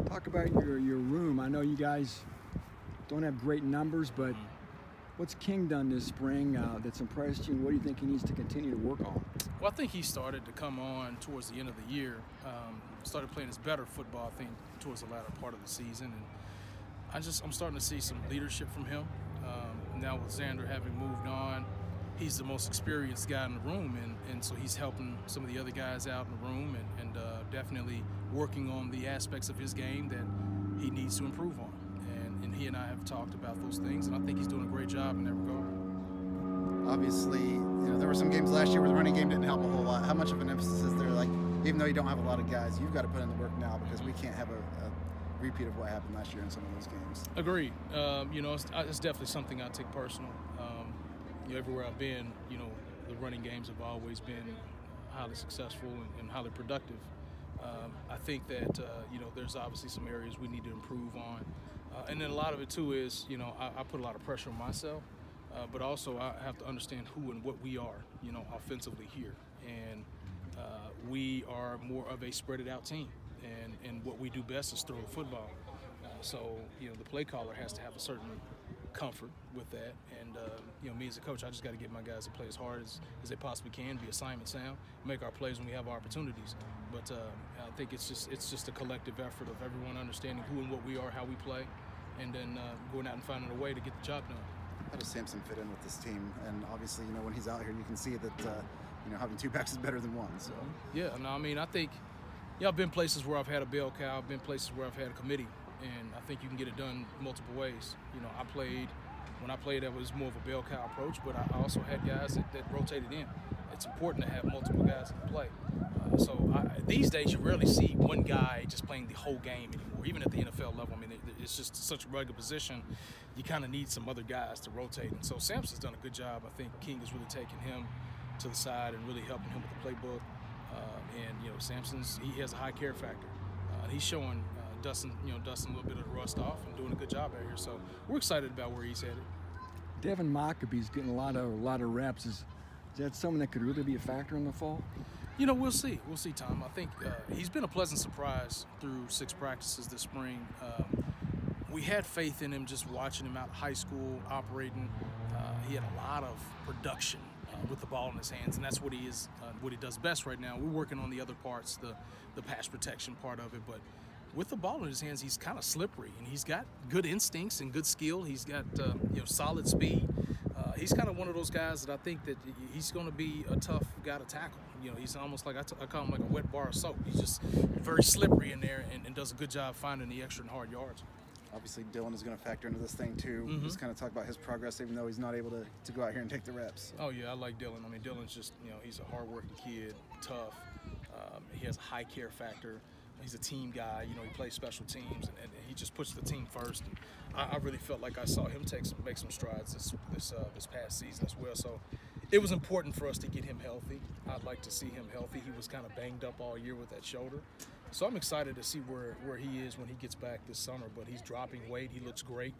Talk about your room. I know you guys don't have great numbers, but what's King done this spring that's impressed you, and what do you think he needs to continue to work on? Well, I think he started to come on towards the end of the year. Started playing his better football, I think, towards the latter part of the season, and I'm starting to see some leadership from him. Now with Xander having moved on, he's the most experienced guy in the room, and so he's helping some of the other guys out in the room, and definitely working on the aspects of his game that he needs to improve on. And he and I have talked about those things, and I think he's doing a great job in that regard. Obviously, there were some games last year where the running game didn't help a whole lot. How much of an emphasis is there? Like, even though you don't have a lot of guys, you've got to put in the work now because we can't have a repeat of what happened last year in some of those games. Agreed. It's definitely something I take personal. Everywhere I've been, the running games have always been highly successful and highly productive. I think that, there's obviously some areas we need to improve on. And then a lot of it, too, is, I put a lot of pressure on myself, but also I have to understand who and what we are, offensively here. And we are more of a spread-it-out team. And what we do best is throw the football. So the play caller has to have a certain comfort with that. And, me as a coach, I just got to get my guys to play as hard as they possibly can, be assignment sound, make our plays when we have our opportunities. But I think it's just a collective effort of everyone understanding who and what we are, how we play, and then going out and finding a way to get the job done. How does Samson fit in with this team? And obviously, when he's out here, you can see that, having two backs is better than one. So yeah, no, I mean, I think, I've been places where I've had a bell cow, I've been places where I've had a committee, and I think you can get it done multiple ways. When I played, that was more of a bell cow approach, but I also had guys that rotated in. It's important to have multiple guys that can play. These days, you rarely see one guy just playing the whole game anymore, even at the NFL level. I mean, it's just such a rugged position. You kind of need some other guys to rotate. And so Samson's done a good job. I think King has really taken him to the side and really helping him with the playbook. Samson's, he has a high care factor. He's showing dusting a little bit of the rust off and doing a good job out here. So we're excited about where he's headed. Devin Mockabee's getting a lot of reps. Is that someone that could really be a factor in the fall? We'll see. We'll see, Tom. I think he's been a pleasant surprise through 6 practices this spring. We had faith in him just watching him out of high school, operating. He had a lot of production with the ball in his hands, and that's what he does best right now. We're working on the other parts, the pass protection part of it, but with the ball in his hands, he's kind of slippery, and he's got good instincts and good skill. He's got solid speed. He's kind of one of those guys that I think that he's going to be a tough guy to tackle. He's almost like I call him like a wet bar of soap. He's just very slippery in there and does a good job finding the extra and hard yards. Obviously, Dylan is going to factor into this thing, too. Just kind of talk about his progress, even though he's not able to go out here and take the reps. Oh, yeah, I like Dylan. I mean, Dylan's just, he's a hard-working kid, tough. He has a high care factor. He's a team guy. He plays special teams, and he just puts the team first. And I really felt like I saw him make some strides this past season as well. So it was important for us to get him healthy. I'd like to see him healthy. He was kind of banged up all year with that shoulder. So I'm excited to see where he is when he gets back this summer. But he's dropping weight. He looks great.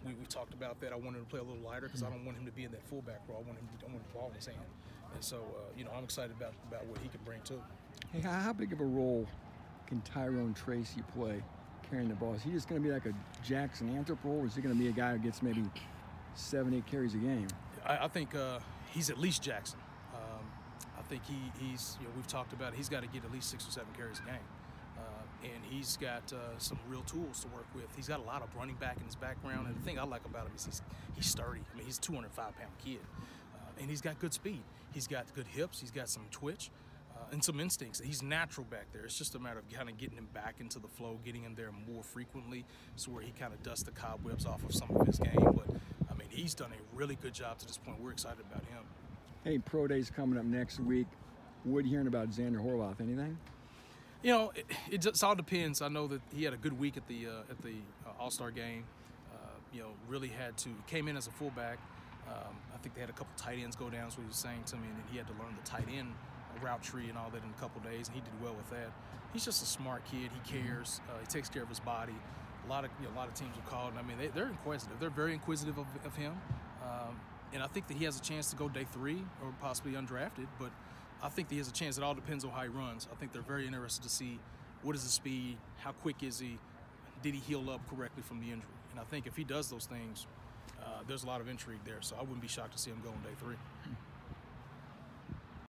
We talked about that. I wanted him to play a little lighter because I don't want him to be in that fullback role. I want the ball in his hand. And so, I'm excited about what he can bring too. Hey, how big of a role can Tyrone Tracy play carrying the ball? Is he just going to be like a Jackson Anthrop role, or is he going to be a guy who gets maybe 7-8 carries a game? I think he's at least Jackson. I think he's we've talked about it. He's got to get at least 6 or 7 carries a game. And he's got some real tools to work with. He's got a lot of running back in his background. And the thing I like about him is he's sturdy. I mean, he's a 205-pound kid. And he's got good speed. He's got good hips. He's got some twitch. And some instincts. He's natural back there. It's just a matter of kind of getting him back into the flow, getting him there more frequently, so where he kind of dusts the cobwebs off of some of his game. But, I mean, he's done a really good job to this point. We're excited about him. Hey, Pro Day's coming up next week. What are you hearing about Xander Horloff? Anything? It just all depends. I know that he had a good week at the All-Star game. Really came in as a fullback. I think they had a couple tight ends go down, so he was saying to me, and then he had to learn the tight end route tree and all that in a couple days, and he did well with that. He's just a smart kid. He cares. He takes care of his body. A lot of teams have called. I mean, they're inquisitive. They're very inquisitive of him, and I think that he has a chance to go day 3 or possibly undrafted. But I think that he has a chance. It all depends on how he runs. I think they're very interested to see What is the speed? How quick is he? Did he heal up correctly from the injury? And I think if he does those things, there's a lot of intrigue there. So I wouldn't be shocked to see him go on day 3.